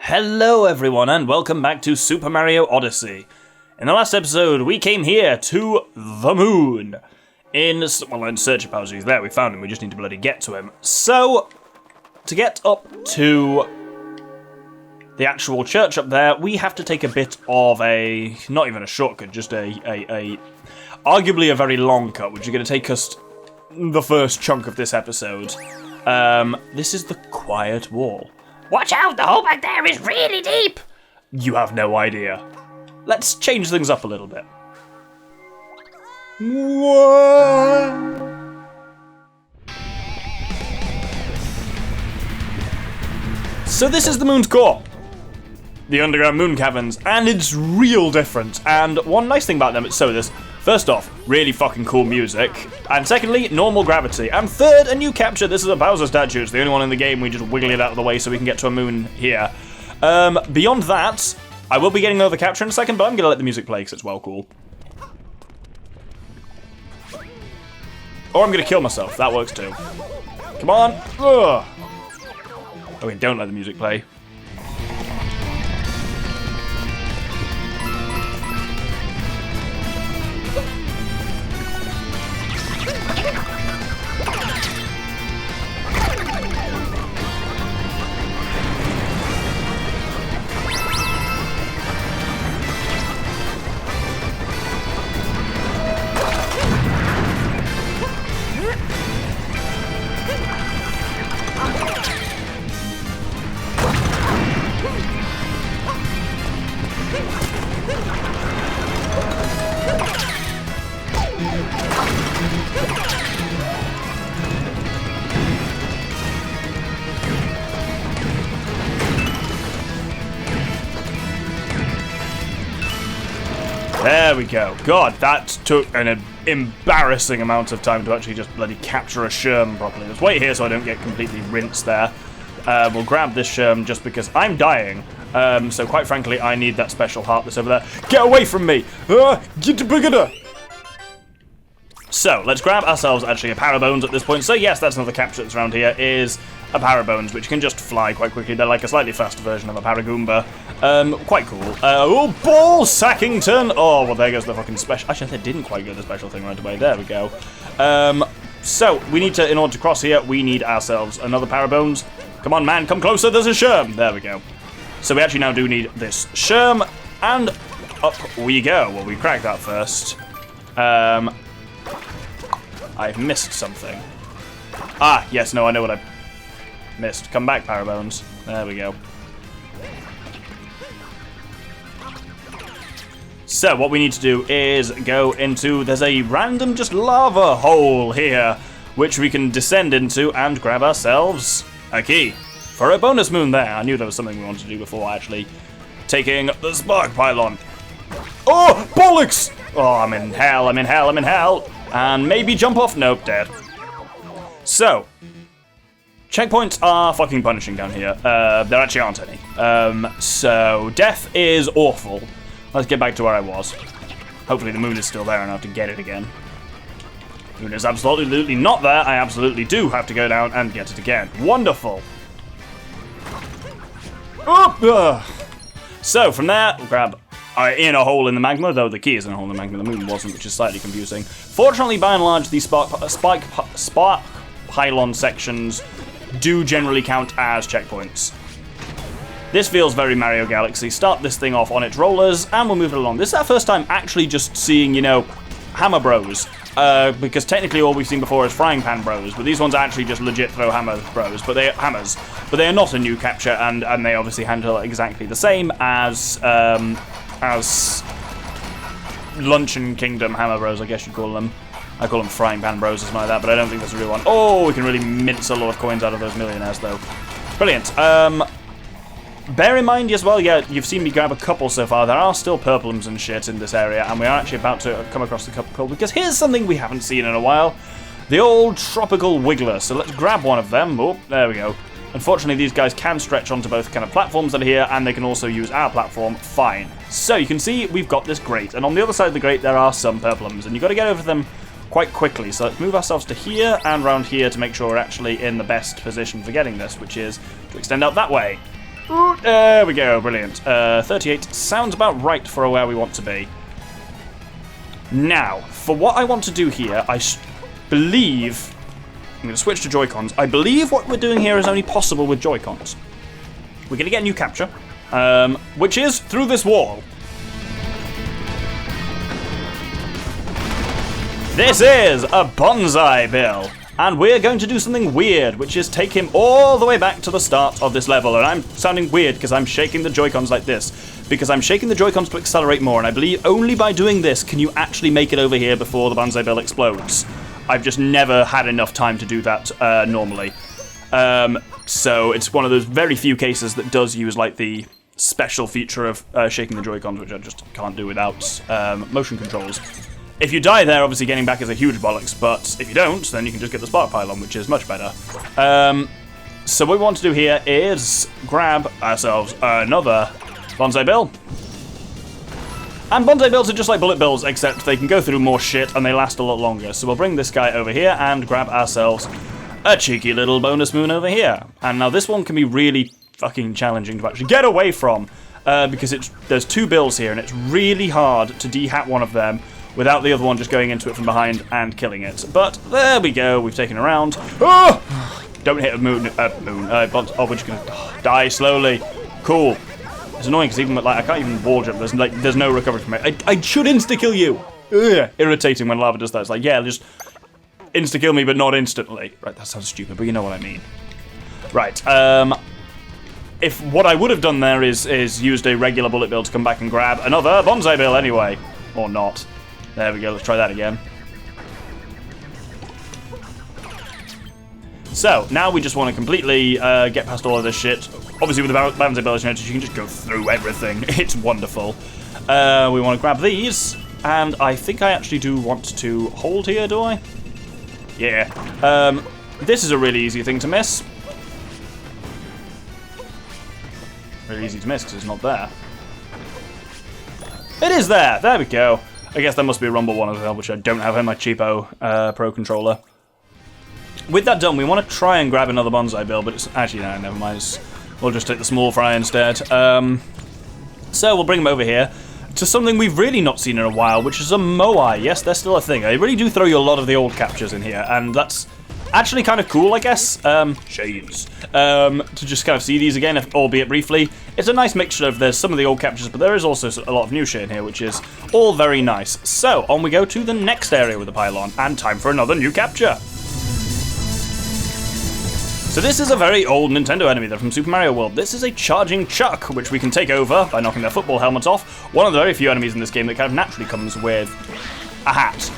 Hello everyone and welcome back to Super Mario Odyssey. In the last episode we came here to the moon. In search of Bowser. He's there, we found him, we just need to bloody get to him. So, to get up to the actual church up there, we have to take a bit of a, not even a shortcut, just arguably a very long cut, which is going to take us the first chunk of this episode. This is the quiet wall. Watch out, the hole back there is really deep! You have no idea. Let's change things up a little bit. So this is the moon's core. The underground moon caverns, and it's real different. And one nice thing about them, first off, really fucking cool music. And secondly, normal gravity. And third, a new capture. This is a Bowser statue. It's the only one in the game. We just wiggle it out of the way so we can get to a moon here. Beyond that, I will be getting another capture in a second, but I'm going to let the music play because it's well cool. Or I'm going to kill myself. That works too. Come on. Ugh. Okay, don't let the music play. There we go. God, that took an embarrassing amount of time to actually just bloody capture a Sherm properly. Let's wait here so I don't get completely rinsed there. We'll grab this Sherm just because I'm dying. So quite frankly, I need that special heart that's over there. Get away from me! Get bigger! So, let's grab ourselves actually a Parabones at this point. So yes, that's another capture that's around here, is a Parabones, which can just fly quite quickly. They're like a slightly faster version of a Paragoomba. Quite cool. Oh, Ball Sackington! Oh, well, there goes the fucking special. Actually, they didn't quite get the special thing right away. There we go. So, we need to, in order to cross here, we need ourselves another Parabones. Come on, man, come closer, there's a Sherm. There we go. So we actually now do need this Sherm, and up we go. Well, we cracked that first. I've missed something. Ah, yes, no, I know what I missed. Come back, Parabones. There we go. So, what we need to do is go into... There's a random just lava hole here, which we can descend into and grab ourselves a key for a bonus moon there. I knew there was something we wanted to do before actually taking the spark pylon. Oh, bollocks! Oh, I'm in hell, I'm in hell, I'm in hell. And maybe jump off. Nope, dead. So, checkpoints are fucking punishing down here. There actually aren't any. So, death is awful. Let's get back to where I was. Hopefully the moon is still there and I have to get it again. Moon is absolutely not there. I absolutely do have to go down and get it again. Wonderful. So, from there, we'll grab... in a hole in the magma, though the key is in a hole in the magma, the moon wasn't, which is slightly confusing. Fortunately, by and large, these spark pylon sections do generally count as checkpoints. This feels very Mario Galaxy. Start this thing off on its rollers, and we'll move it along. This is our first time actually just seeing, you know, Hammer Bros. Because technically all we've seen before is Frying Pan Bros, but these ones actually just legit throw Hammer Bros, but they are not a new capture, and they obviously handle exactly the same as Luncheon Kingdom Hammer Bros, I guess you'd call them. I call them Frying Pan Bros or something like that, but I don't think that's a real one. Oh, we can really mince a lot of coins out of those millionaires, though. Brilliant. Bear in mind as well, yeah, you've seen me grab a couple so far. There are still purplums and shit in this area, and we are actually about to come across a couple, because here's something we haven't seen in a while. The old tropical wiggler. So let's grab one of them. Oh, there we go. Unfortunately, these guys can stretch onto both kind of platforms that are here, and they can also use our platform fine. So you can see we've got this grate, and on the other side of the grate there are some purplums, and you've got to get over them quite quickly. So let's move ourselves to here and round here to make sure we're actually in the best position for getting this, which is to extend out that way. Ooh, there we go, brilliant. 38 sounds about right for where we want to be. Now, for what I want to do here, I believe... I'm going to switch to Joy-Cons. I believe what we're doing here is only possible with Joy-Cons. We're going to get a new capture, which is through this wall. This is a bonsai bill, and we're going to do something weird, which is take him all the way back to the start of this level. And I'm sounding weird because I'm shaking the Joy-Cons like this, because I'm shaking the Joy-Cons to accelerate more, and I believe only by doing this can you actually make it over here before the bonsai bill explodes. I've just never had enough time to do that normally. So it's one of those very few cases that does use like the special feature of shaking the Joy-Cons, which I just can't do without motion controls. If you die there, obviously getting back is a huge bollocks, but if you don't, then you can just get the spark pylon, which is much better. So what we want to do here is grab ourselves another bonsai bill. And bonsai bills are just like bullet bills, except they can go through more shit and they last a lot longer. So we'll bring this guy over here and grab ourselves a cheeky little bonus moon over here. And now this one can be really fucking challenging to actually get away from, because there's two bills here and it's really hard to de-hat one of them without the other one just going into it from behind and killing it. But there we go, we've taken a round. Oh! Don't hit a moon, we're just gonna die slowly. Cool. It's annoying because even like I can't even wall jump. There's no recovery from it. I should insta-kill you. Ugh. Irritating when lava does that. It's like, yeah, just insta-kill me, but not instantly. Right, that sounds stupid, but you know what I mean. Right, if what I would have done there is used a regular bullet bill to come back and grab another bonsai bill anyway. Or not. There we go, let's try that again. So, now we just want to completely get past all of this shit. Obviously with the bonsai bill, you can just go through everything. It's wonderful. We want to grab these, and I think I actually do want to hold here, do I? Yeah. This is a really easy thing to miss. Really easy to miss because it's not there. It is there! There we go. I guess there must be a rumble one as well, which I don't have in my cheapo Pro controller. With that done, we want to try and grab another bonsai bill, but it's actually, no, never mind. We'll just take the small fry instead. So we'll bring them over here to something we've really not seen in a while, which is a moai. Yes, they're still a thing. They really do throw you a lot of the old captures in here, and that's actually kind of cool, I guess. Shades. To just kind of see these again, albeit briefly. It's a nice mixture of there's some of the old captures, but there is also a lot of new shit in here, which is all very nice. So, on we go to the next area with the pylon, and time for another new capture. So this is a very old Nintendo enemy. They're from Super Mario World. This is a charging Chuck, which we can take over by knocking their football helmets off. One of the very few enemies in this game that kind of naturally comes with a hat.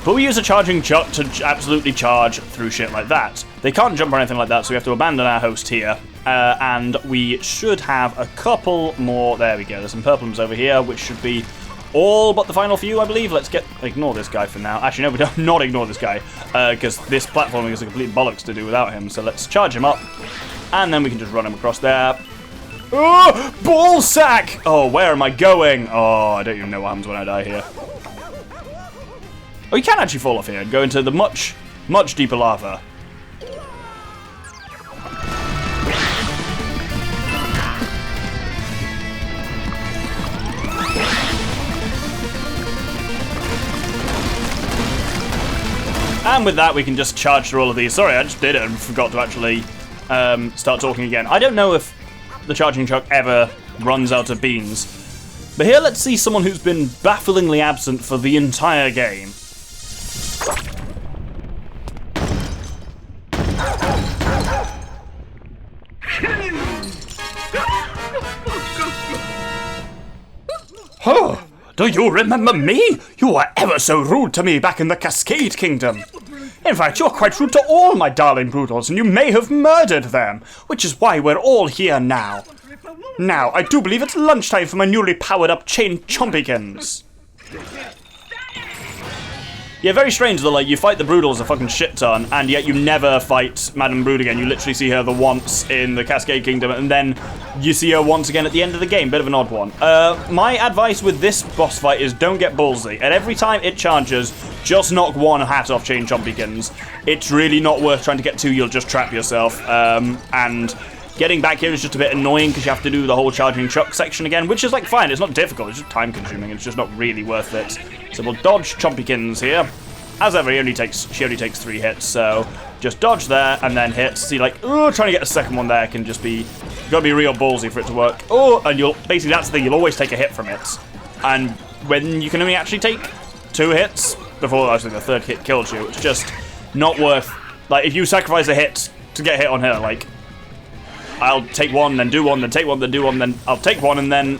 But we use a charging Chuck to absolutely charge through shit like that. They can't jump or anything like that, so we have to abandon our host here. And we should have a couple more. There we go. There's some purplums over here, which should be all but the final few, I believe. Let's ignore this guy for now. Actually, no, we don't not ignore this guy, because this platforming is a complete bollocks to do without him. So let's charge him up, and then we can just run him across there. Oh, ball sack! Oh, where am I going? Oh, I don't even know what happens when I die here. Oh, you can actually fall off here and go into the much, much deeper lava. And with that, we can just charge through all of these. Sorry, I just did it and forgot to actually start talking again. I don't know if the charging Chuck ever runs out of beans. But here, let's see someone who's been bafflingly absent for the entire game. Oh, do you remember me? You were ever so rude to me back in the Cascade Kingdom. In fact, you're quite rude to all my darling Broodals, and you may have murdered them, which is why we're all here now. Now, I do believe it's lunchtime for my newly powered-up chain chompikins. Yeah, very strange though, like, you fight the Broodals a fucking shit ton, and yet you never fight Madam Brood again. You literally see her the once in the Cascade Kingdom, and then you see her once again at the end of the game. Bit of an odd one. My advice with this boss fight is don't get ballsy. And every time it charges, just knock one hat off Chain Chompikins. It's really not worth trying to get two, you'll just trap yourself. And Getting back here is just a bit annoying because you have to do the whole charging chuck section again, which is like fine, it's not difficult, it's just time consuming, it's just not really worth it. So we'll dodge Chompykins here. As ever, she only takes 3 hits, so just dodge there and then hit. See, like, trying to get a second one there can just be, you gotta be real ballsy for it to work. Oh, and basically that's the thing, you'll always take a hit from it. And when you can only actually take 2 hits before actually the 3rd hit kills you, it's just not worth, like, if you sacrifice a hit to get hit on her, like, I'll take one, then do one, then take one, then do one, then I'll take one, and then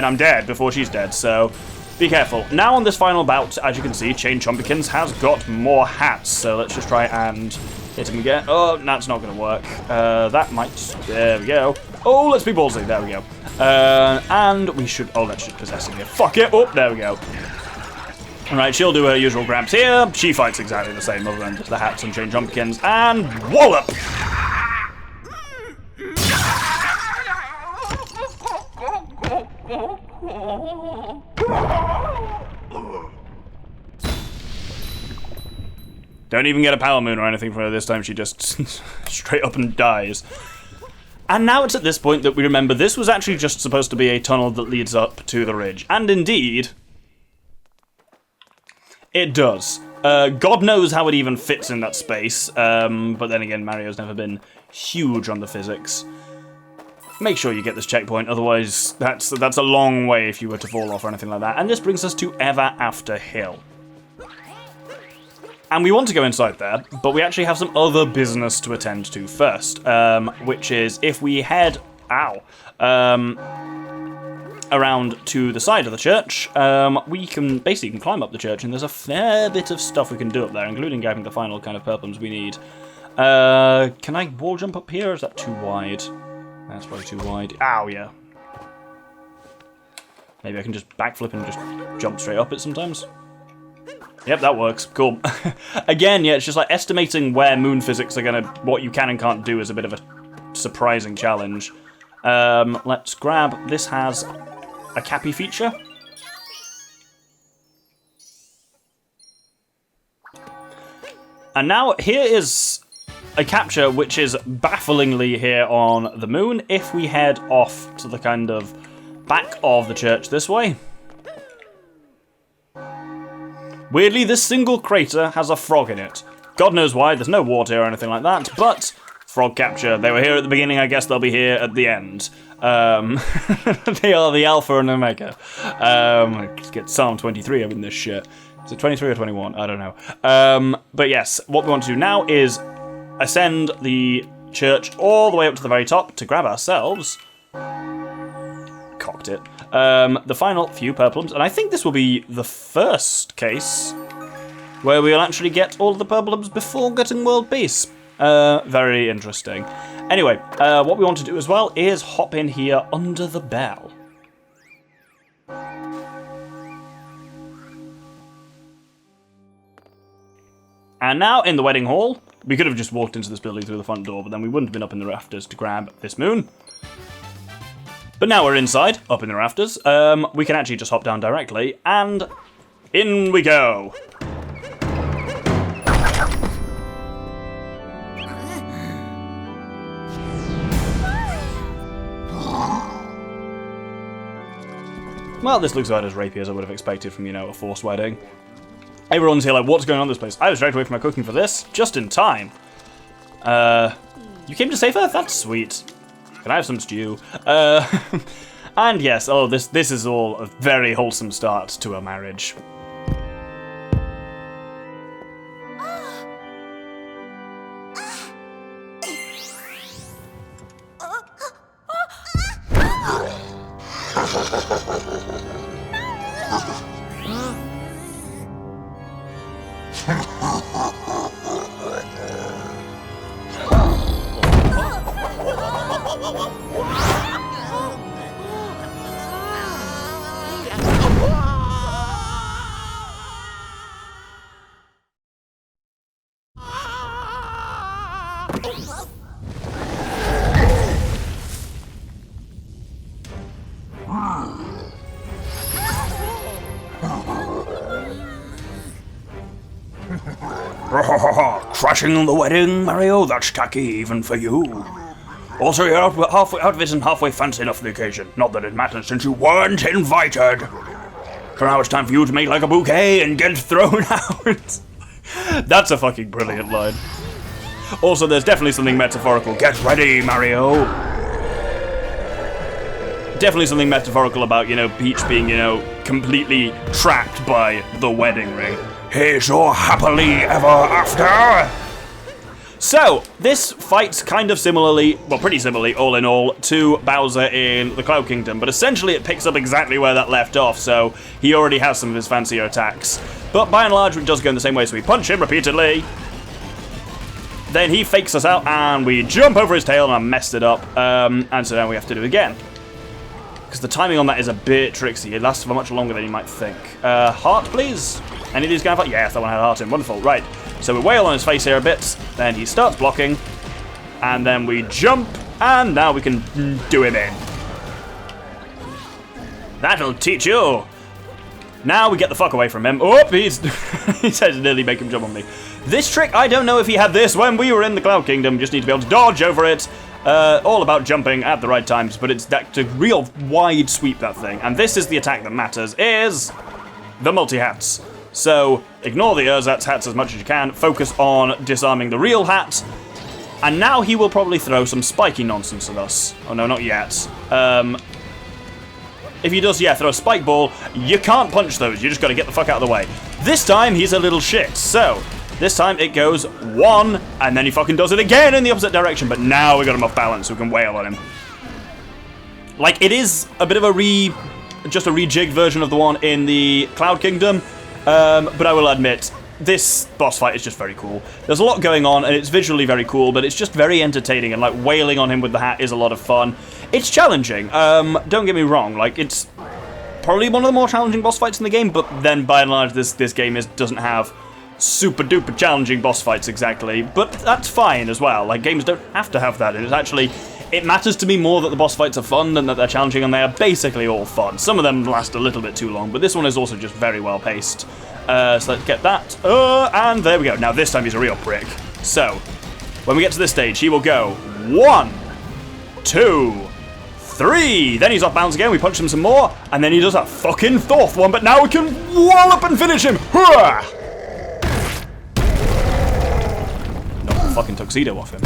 I'm dead before she's dead, so be careful. Now on this final bout, as you can see, Chain Chompykins has got more hats, so let's just try and hit him again. Oh, that's not going to work. That might, there we go. Oh, let's be ballsy, there we go. And we should, oh, let's just possess him here. Fuck it, oh, there we go. Alright, she'll do her usual grabs here. She fights exactly the same other than the hats and Chain Chompykins, and wallop! Don't even get a power moon or anything from her this time, she just straight up and dies. And now it's at this point that we remember this was actually just supposed to be a tunnel that leads up to the ridge. And indeed, it does. God knows how it even fits in that space, but then again, Mario's never been huge on the physics. Make sure you get this checkpoint, otherwise that's a long way if you were to fall off or anything like that. And this brings us to Ever After Hill. And we want to go inside there, but we actually have some other business to attend to first, which is if we head, around to the side of the church, we can basically climb up the church, and there's a fair bit of stuff we can do up there, including getting the final kind of purplums we need. Can I wall jump up here, or is that too wide? That's probably too wide. Ow, yeah. Maybe I can just backflip and just jump straight up it sometimes. Yep, that works. Cool. Again, yeah, it's just like estimating where moon physics are gonna, what you can and can't do is a bit of a surprising challenge. Let's grab, this has a Cappy feature. And now here is a capture which is bafflingly here on the moon if we head off to the kind of back of the church this way. Weirdly, this single crater has a frog in it. God knows why, there's no water or anything like that, but frog capture. They were here at the beginning, I guess they'll be here at the end. They are the alpha and omega. Let's get Psalm 23 up in this shit. Is it 23 or 21? I don't know. But yes, what we want to do now is ascend the church all the way up to the very top to grab ourselves. Cocked it. The final few purplums, and I think this will be the first case where we'll actually get all of the purplums before getting world peace. Very interesting. Anyway, what we want to do as well is hop in here under the bell. And now in the wedding hall, we could have just walked into this building through the front door, but then we wouldn't have been up in the rafters to grab this moon. But now we're inside, up in the rafters, we can actually just hop down directly, and in we go. Well, this looks about as rapey as I would have expected from, you know, a forced wedding. Everyone's here like, what's going on in this place? I was dragged away from my cooking for this, just in time. You came to save her? That's sweet. Can I have some stew? And yes, oh, this is all a very wholesome start to a marriage. Crashing the wedding, Mario? That's tacky even for you. Also, you're halfway out of it and halfway fancy enough for the occasion. Not that it matters since you weren't invited. So now it's time for you to make like a bouquet and get thrown out. That's a fucking brilliant line. Also, there's definitely something metaphorical. Get ready, Mario. Definitely something metaphorical about, you know, Peach being, you know, completely trapped by the wedding ring. Here's your happily ever after. So, this fights kind of similarly, well, pretty similarly, all in all, to Bowser in the Cloud Kingdom, but essentially it picks up exactly where that left off, so he already has some of his fancier attacks. But by and large, it does go in the same way, so we punch him repeatedly, then he fakes us out, and we jump over his tail, and I messed it up, and so now we have to do it again. Because the timing on that is a bit tricksy, it lasts for much longer than you might think. Heart, please? Any of these guys? Yes, that one had a heart in, wonderful, right. So we wail on his face here a bit, then he starts blocking, and then we jump, and now we can do him in. That'll teach you! Now we get the fuck away from him. Oh, he said to nearly make him jump on me. This trick, I don't know if he had this when we were in the Cloud Kingdom, just need to be able to dodge over it. All about jumping at the right times, but it's that to real wide sweep, that thing. And this is the attack that matters, is the multi-hats. So, ignore the ersatz hats as much as you can, focus on disarming the real hat, and now he will probably throw some spiky nonsense at us. Oh no, not yet. If he does, yeah, throw a spike ball, you can't punch those, you just gotta get the fuck out of the way. This time, he's a little shit, so, this time it goes 1, and then he fucking does it again in the opposite direction, but now we got him off balance, so we can wail on him. Like, it is a bit of just a rejigged version of the one in the Cloud Kingdom, but I will admit, this boss fight is just very cool. There's a lot going on, and it's visually very cool, but it's just very entertaining, and like wailing on him with the hat is a lot of fun. It's challenging, don't get me wrong, like it's probably one of the more challenging boss fights in the game, but then by and large this game doesn't have super duper challenging boss fights exactly, but that's fine as well. Like, games don't have to have that, and it's actually, it matters to me more that the boss fights are fun than that they're challenging, and they are basically all fun. Some of them last a little bit too long, but this one is also just very well paced. So let's get that, and there we go. Now this time he's a real prick. So, when we get to this stage, he will go 1, 2, 3, then he's off balance again, we punch him some more, and then he does that fucking fourth one, but now we can wallop and finish him! Knock the fucking tuxedo off him.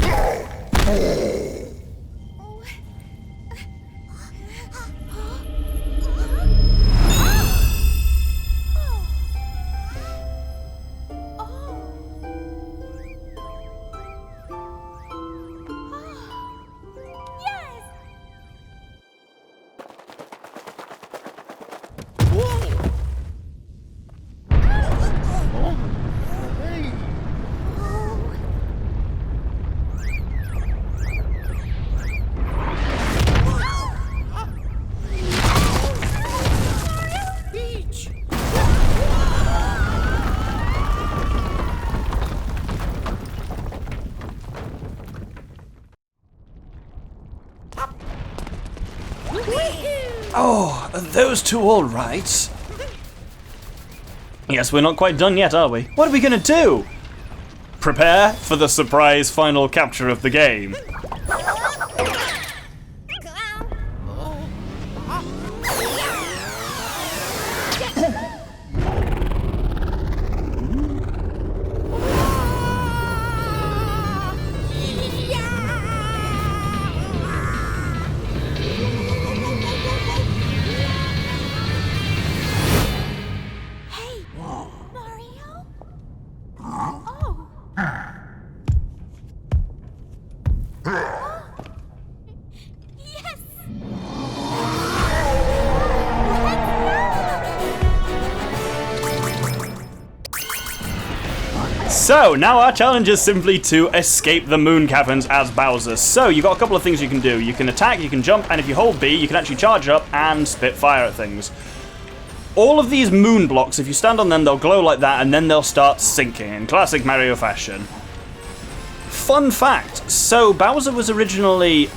Oh, are those two all right? Yes, we're not quite done yet, are we? What are we gonna do? Prepare for the surprise final capture of the game. So, now our challenge is simply to escape the moon caverns as Bowser. So, you've got a couple of things you can do. You can attack, you can jump, and if you hold B, you can actually charge up and spit fire at things. All of these moon blocks, if you stand on them, they'll glow like that, and then they'll start sinking in classic Mario fashion. Fun fact, so Bowser was originally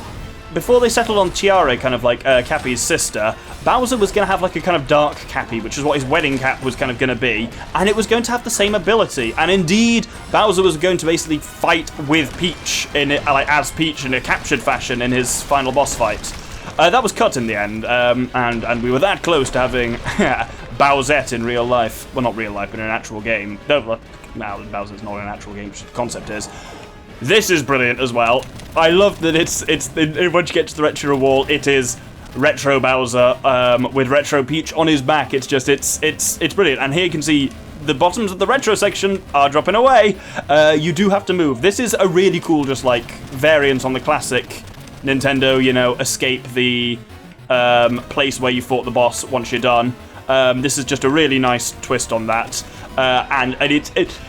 before they settled on Tiara, kind of like Cappy's sister, Bowser was going to have like a kind of dark Cappy, which is what his wedding cap was kind of going to be, and it was going to have the same ability. And indeed, Bowser was going to basically fight with Peach as Peach in a captured fashion in his final boss fight. That was cut in the end, and we were that close to having Bowsette in real life. Well, not real life, but in an actual game. No, Bowser's not an actual game, the concept is. This is brilliant as well. I love that it's once you get to the retro wall, it is retro Bowser with retro Peach on his back. It's brilliant. And here you can see the bottoms of the retro section are dropping away. You do have to move. This is a really cool, just like variant on the classic Nintendo. You know, escape the place where you fought the boss once you're done. This is just a really nice twist on that, and it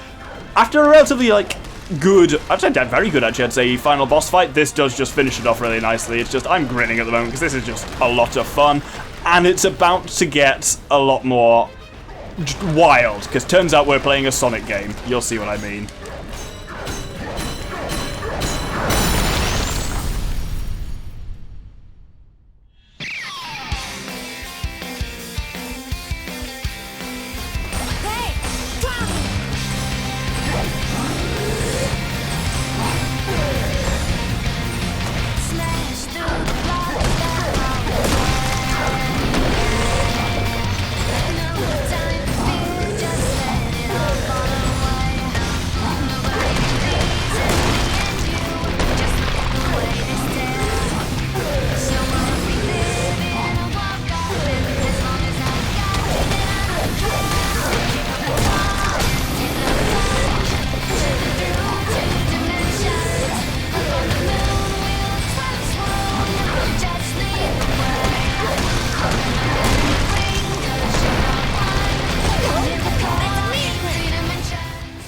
after a relatively like good, I'd say very good actually, I'd say final boss fight, this does just finish it off really nicely. It's just, I'm grinning at the moment because this is just a lot of fun, and it's about to get a lot more wild, because turns out we're playing a Sonic game. You'll see what I mean.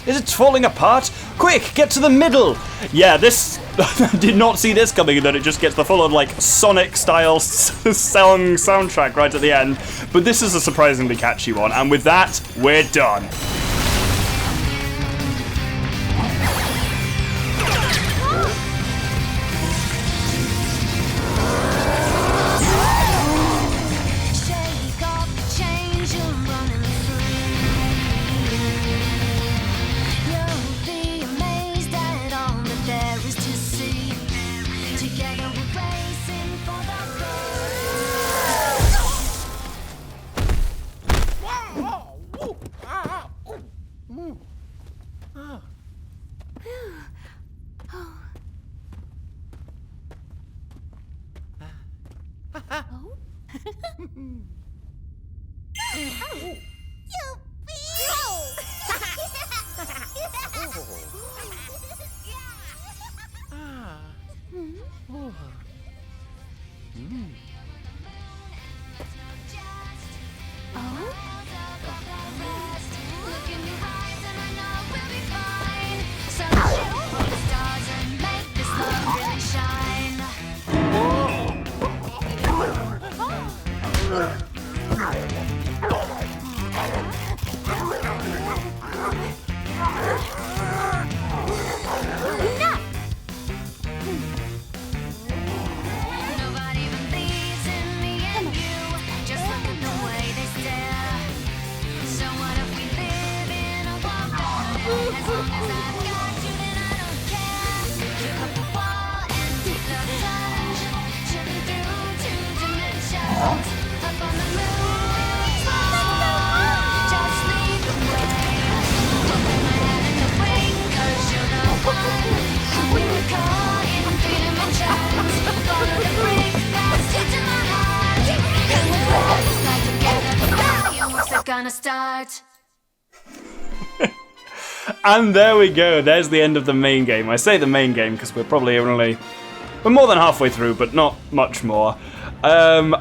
It's falling apart. Quick, get to the middle. Yeah, this I did not see this coming, and then it just gets the full-on like Sonic style song soundtrack right at the end. But this is a surprisingly catchy one, and with that, we're done. Gonna start. And there we go. There's the end of the main game. I say the main game because we're probably we're more than halfway through, but not much more. I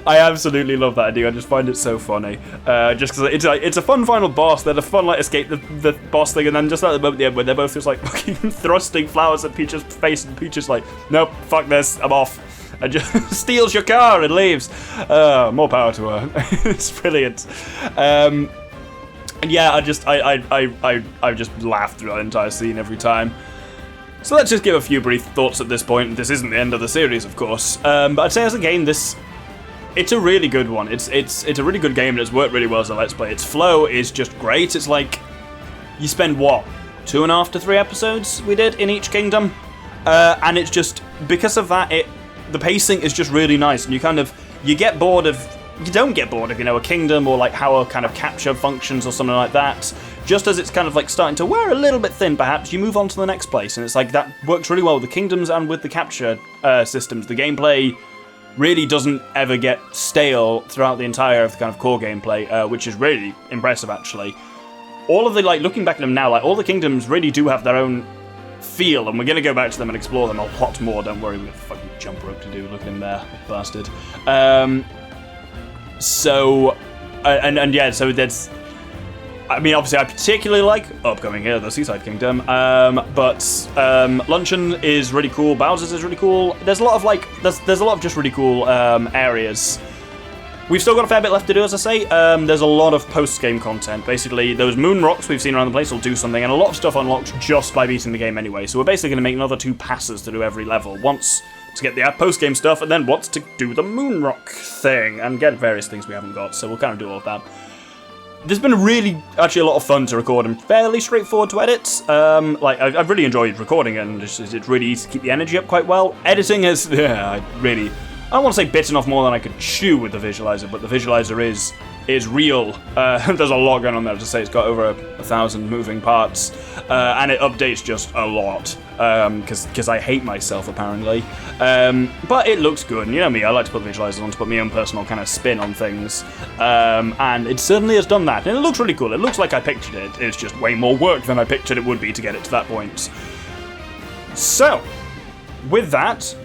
absolutely love that idea. I just find it so funny. Just because it's a fun final boss. They're the fun like escape the boss thing, and then just at the moment at the end where they're both just like fucking thrusting flowers at Peach's face, and Peach is like, nope, fuck this, I'm off. And just steals your car and leaves. More power to her. It's brilliant. And yeah, I just laughed through that entire scene every time. So let's just give a few brief thoughts at this point. This isn't the end of the series, of course. But I'd say as a game, it's a really good one. It's a really good game and it's worked really well as a Let's Play. Its flow is just great. It's like, you spend what, 2.5 to 3 episodes we did in each kingdom? And it's just, because of that, the pacing is just really nice. And you get bored of, you don't get bored of, a kingdom or like how a kind of capture functions or something like that. Just as it's kind of like starting to wear a little bit thin, perhaps, you move on to the next place. And it's like, that works really well with the kingdoms and with the capture systems. The gameplay really doesn't ever get stale throughout the entire kind of core gameplay, which is really impressive, actually. All of the, like, looking back at them now, like, all the kingdoms really do have their own feel, and we're going to go back to them and explore them a lot more, don't worry, we've got a fucking jump rope to do, look in there, bastard. So there's, I mean, obviously I particularly like upcoming here, the Seaside Kingdom, but Luncheon is really cool, Bowser's is really cool, there's a lot of, like, there's a lot of just really cool areas. We've still got a fair bit left to do, as I say. There's a lot of post-game content. Basically, those moon rocks we've seen around the place will do something, and a lot of stuff unlocks just by beating the game anyway. So we're basically going to make another 2 passes to do every level. Once to get the post-game stuff, and then once to do the moon rock thing, and get various things we haven't got. So we'll kind of do all of that. There's been actually a lot of fun to record and fairly straightforward to edit. I've really enjoyed recording it, and it's really easy to keep the energy up quite well. Editing is, I don't want to say bitten off more than I could chew with the visualizer, but the visualizer is real. There's a lot going on there. To say it's got over 1,000 moving parts, and it updates just a lot, because I hate myself, apparently. But it looks good, and you know me, I like to put visualizers on to put my own personal kind of spin on things, and it certainly has done that, and it looks really cool. It looks like I pictured it. It's just way more work than I pictured it would be to get it to that point. So, with that,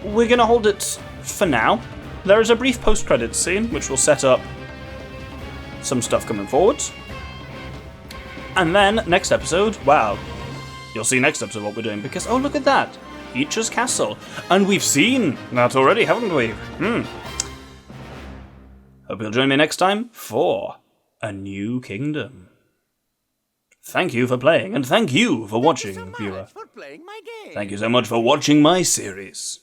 we're going to hold it for now. There is a brief post-credits scene, which will set up some stuff coming forward. And then, next episode, wow, you'll see next episode what we're doing, because, oh, look at that, Peach's Castle. And we've seen that already, haven't we? Hope you'll join me next time for a new kingdom. Thank you for playing, and thank you for watching, viewer. Thank you so much for watching my series.